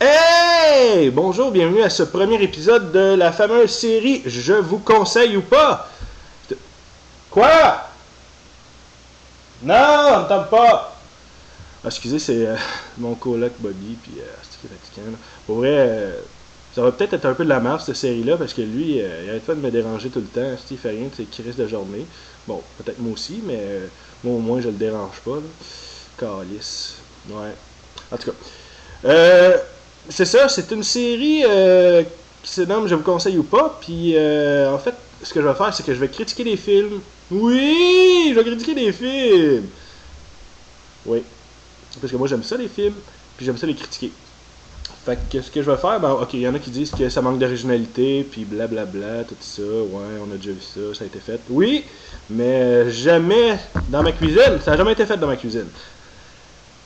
Hey! Bonjour, bienvenue à ce premier épisode de la fameuse série Je vous conseille ou pas. Quoi? Non, on ne tente pas. Ah, excusez, c'est mon coloc Bobby, puis c'est fatigant. Là. Pour vrai, ça va peut-être être un peu de la merde cette série-là, parce que lui, il arrête pas de me déranger tout le temps. Il fait rien de ses crises de journée. Bon, peut-être moi aussi, mais moi au moins je le dérange pas. Là. Calice. Ouais. En tout cas. C'est ça, c'est une série qui se nomme Je vous conseille ou pas. Puis en fait, ce que je vais faire, c'est que je vais critiquer des films. Oui, je vais critiquer des films. Oui, parce que moi j'aime ça les films, puis j'aime ça les critiquer. Fait que ce que je vais faire, ben ok, il y en a qui disent que ça manque d'originalité, puis blablabla, tout ça. Ouais, on a déjà vu ça, ça a été fait. Oui, mais jamais dans ma cuisine. Ça n'a jamais été fait dans ma cuisine.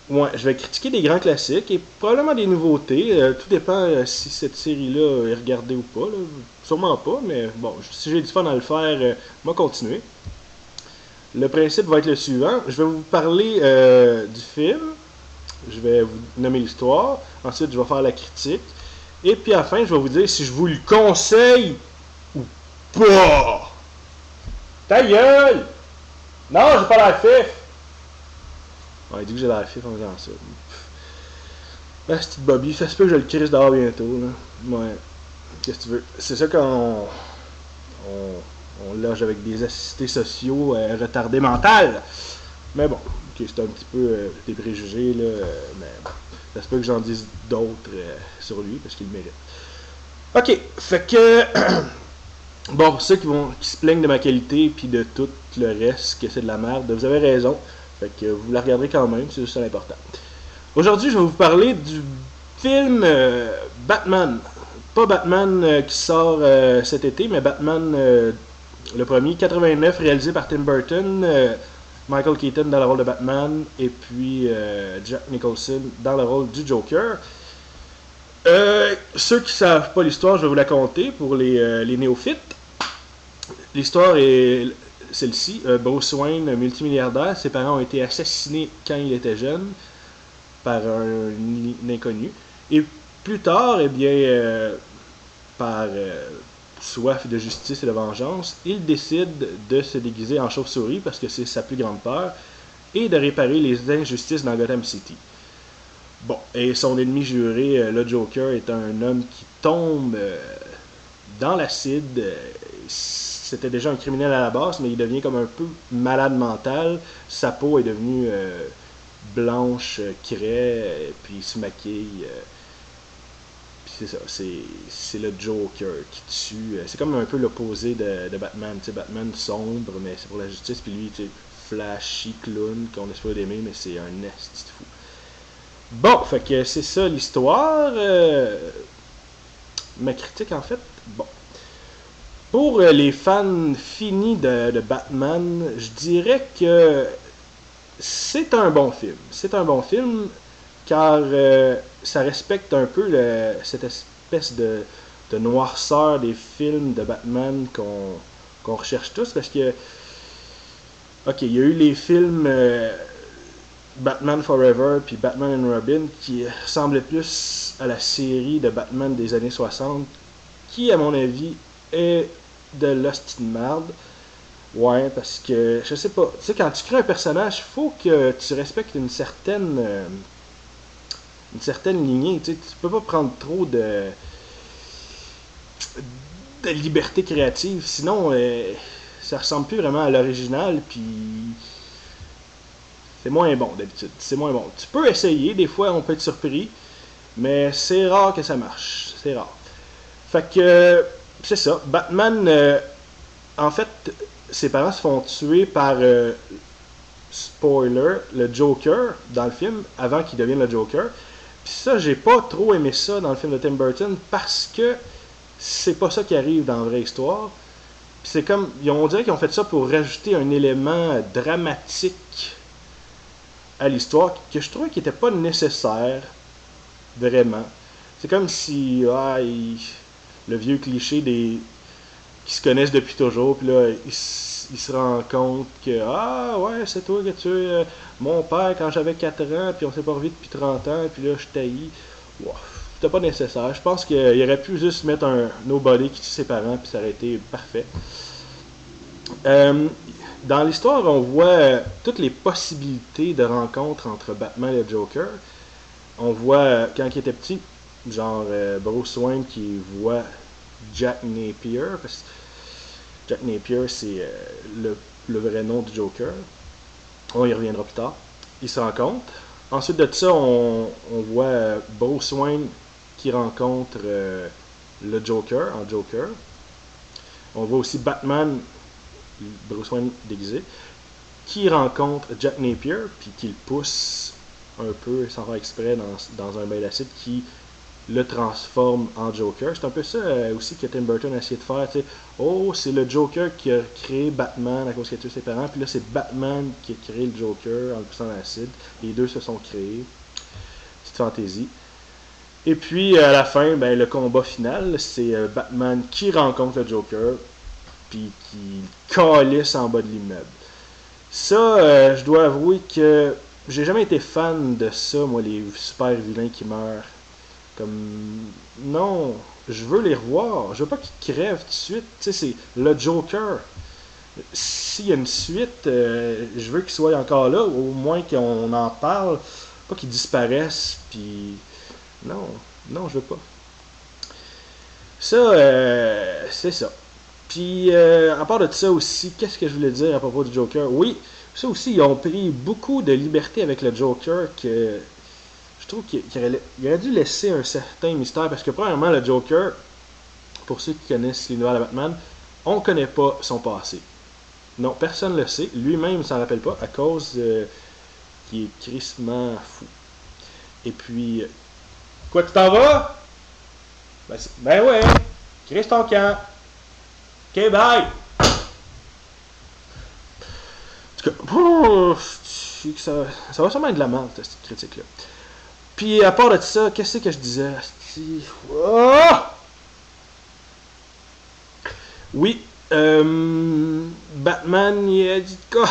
Ouais, je vais critiquer des grands classiques et probablement des nouveautés. Tout dépend si cette série-là est regardée ou pas. Là. Sûrement pas, mais bon, si j'ai du fun à le faire, on va continuer. Le principe va être le suivant. Je vais vous parler du film. Je vais vous nommer l'histoire. Ensuite, je vais faire la critique. Et puis à la fin, je vais vous dire si je vous le conseille ou pas. Ta gueule! Non, j'ai pas la fif! Ouais, il dit que j'ai la fif en faisant ça. Ah, c'est Bobby, ça se peut que je le crisse dehors bientôt, là. Ouais. Qu'est-ce que tu veux? C'est ça qu'on on loge avec des assistés sociaux retardés mentales. Mais bon, ok, c'est un petit peu des préjugés, là. Mais bon, ça se peut que j'en dise d'autres sur lui, parce qu'il le mérite. Ok, fait que... bon, pour ceux qui se plaignent de ma qualité, puis de tout le reste, que c'est de la merde, vous avez raison. Fait que vous la regarderez quand même, c'est juste ça l'important. Aujourd'hui, je vais vous parler du film Batman. Pas Batman qui sort cet été, mais Batman le premier, 89, réalisé par Tim Burton. Michael Keaton dans le rôle de Batman et puis Jack Nicholson dans le rôle du Joker. Ceux qui ne savent pas l'histoire, je vais vous la conter pour les néophytes. L'histoire est celle-ci. Bruce Wayne, multimilliardaire, ses parents ont été assassinés quand il était jeune par un inconnu. Et plus tard, eh bien, par soif de justice et de vengeance, il décide de se déguiser en chauve-souris parce que c'est sa plus grande peur et de réparer les injustices dans Gotham City. Bon, et son ennemi juré, le Joker, est un homme qui tombe dans l'acide. C'était déjà un criminel à la base, mais il devient comme un peu malade mental. Sa peau est devenue blanche, craie, puis il se maquille. Puis c'est ça, c'est le Joker qui tue. C'est comme un peu l'opposé de Batman. Tu sais, Batman sombre, mais c'est pour la justice, puis lui, tu sais, flashy clown qu'on espère d'aimer, mais c'est un esti de fou. Bon, fait que c'est ça l'histoire. Ma critique, en fait, bon. Pour les fans finis de Batman, je dirais que c'est un bon film. C'est un bon film car ça respecte un peu cette espèce de noirceur des films de Batman qu'on recherche tous parce que ok, il y a eu les films Batman Forever puis Batman and Robin qui ressemblaient plus à la série de Batman des années 60 qui à mon avis est de l'hostie de merde. Ouais, parce que, je sais pas, tu sais, quand tu crées un personnage, il faut que tu respectes une certaine lignée, tu sais, tu peux pas prendre trop de liberté créative, sinon, ça ressemble plus vraiment à l'original, puis c'est moins bon d'habitude, c'est moins bon. Tu peux essayer, des fois on peut être surpris, mais c'est rare que ça marche, c'est rare. Fait que, c'est ça, Batman, en fait, ses parents se font tuer par spoiler, le Joker dans le film, avant qu'il devienne le Joker. Puis ça, j'ai pas trop aimé ça dans le film de Tim Burton parce que c'est pas ça qui arrive dans la vraie histoire. Puis c'est comme, on dirait qu'ils ont fait ça pour rajouter un élément dramatique à l'histoire que je trouvais qui était pas nécessaire, vraiment. C'est comme si, le vieux cliché des qui se connaissent depuis toujours, puis là, ils se rendent compte que ah ouais, c'est toi que tu es mon père quand j'avais 4 ans, puis on s'est pas revu depuis 30 ans, puis là je taillis. Wow. c'était pas nécessaire. Je pense qu'il aurait pu juste mettre un nobody qui tue ses parents, puis ça aurait été parfait. Dans l'histoire, on voit toutes les possibilités de rencontre entre Batman et le Joker. On voit quand il était petit, genre Bruce Wayne qui voit Jack Napier, parce que Jack Napier c'est le vrai nom du Joker. On y reviendra plus tard. Ils se rencontrent. Ensuite de ça, on voit Bruce Wayne qui rencontre le Joker en Joker. On voit aussi Batman, Bruce Wayne déguisé, qui rencontre Jack Napier, puis qui le pousse un peu sans faire exprès dans un bain d'acide qui le transforme en Joker. C'est un peu ça aussi que Tim Burton a essayé de faire. T'sais. Oh, c'est le Joker qui a créé Batman à cause qu'il a tué ses parents, puis là c'est Batman qui a créé le Joker en le poussant dans l'acide. Les deux se sont créés. Petite fantaisie. Et puis à la fin, ben, le combat final, c'est Batman qui rencontre le Joker, puis qui calisse en bas de l'immeuble. Ça, je dois avouer que j'ai jamais été fan de ça, moi, les super vilains qui meurent. Comme, non, je veux les revoir. Je veux pas qu'ils crèvent tout de suite. Tu sais, c'est le Joker. S'il y a une suite, je veux qu'il soit encore là, au moins qu'on en parle. Pas qu'ils disparaissent, puis... Non, non, je veux pas. Ça, c'est ça. Puis, à part de ça aussi, qu'est-ce que je voulais dire à propos du Joker? Oui, ça aussi, ils ont pris beaucoup de liberté avec le Joker que je trouve qu'il aurait dû laisser un certain mystère. Parce que, premièrement, le Joker, pour ceux qui connaissent l'univers de Batman, on ne connaît pas son passé. Non, personne ne le sait. Lui-même ne s'en rappelle pas à cause qu'il est crissement fou. Et puis, quoi, tu t'en vas? Ben ouais, crisse ton camp. Ok, bye! En tout cas, ça va sûrement être de la merde, cette critique-là. Puis, à part de ça, qu'est-ce que je disais? Oh! Oui, Batman, il a dit quoi?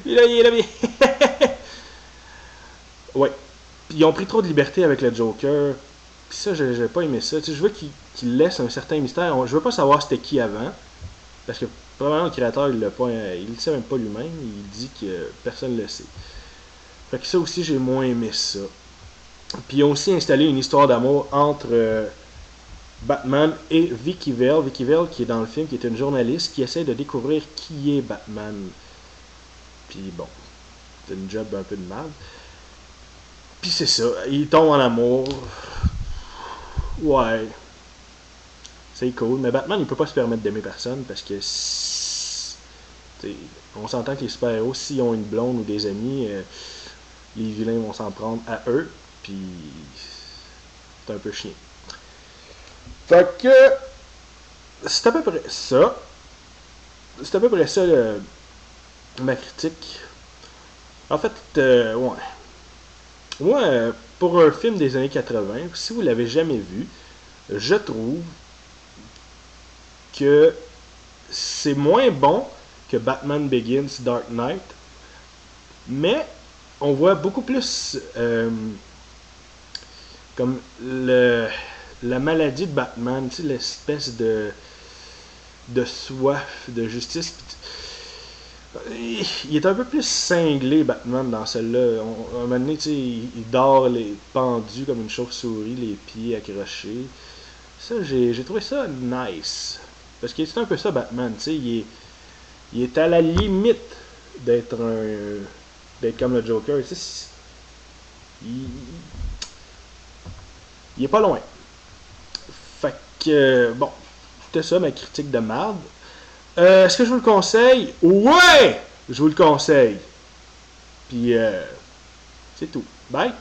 Il a bien. Ouais. Puis, ils ont pris trop de liberté avec le Joker. Puis ça, j'ai pas aimé ça. Tu sais, je veux qu'il laisse un certain mystère. Je veux pas savoir c'était qui avant. Parce que probablement le créateur, il le sait même pas lui-même. Il dit que personne le sait. Fait que ça aussi, j'ai moins aimé ça. Puis ils ont aussi installé une histoire d'amour entre Batman et Vicky Vale. Vicky Vale, qui est dans le film, qui est une journaliste qui essaie de découvrir qui est Batman. Puis bon, c'est une job un peu de merde. Puis c'est ça, ils tombent en amour. Ouais. C'est cool, mais Batman, il peut pas se permettre d'aimer personne parce que on s'entend que les super-héros, s'ils ont une blonde ou des amis, les vilains vont s'en prendre à eux, puis c'est un peu chiant. Fait que c'est à peu près ça. C'est à peu près ça ma critique. En fait, ouais. Moi, pour un film des années 80, si vous l'avez jamais vu, je trouve que c'est moins bon que Batman Begins Dark Knight, mais on voit beaucoup plus comme la maladie de Batman, tu sais, l'espèce de soif de justice. Il est un peu plus cinglé, Batman, dans celle-là. À un moment donné, tu sais, il dort pendu comme une chauve-souris, les pieds accrochés. Ça, j'ai trouvé ça nice. Parce que c'est un peu ça, Batman, tu sais, il est à la limite d'être comme le Joker. Tu sais, il est pas loin. Fait que, bon, c'était ça ma critique de merde. Est-ce que je vous le conseille? Ouais! Je vous le conseille. Puis, c'est tout. Bye!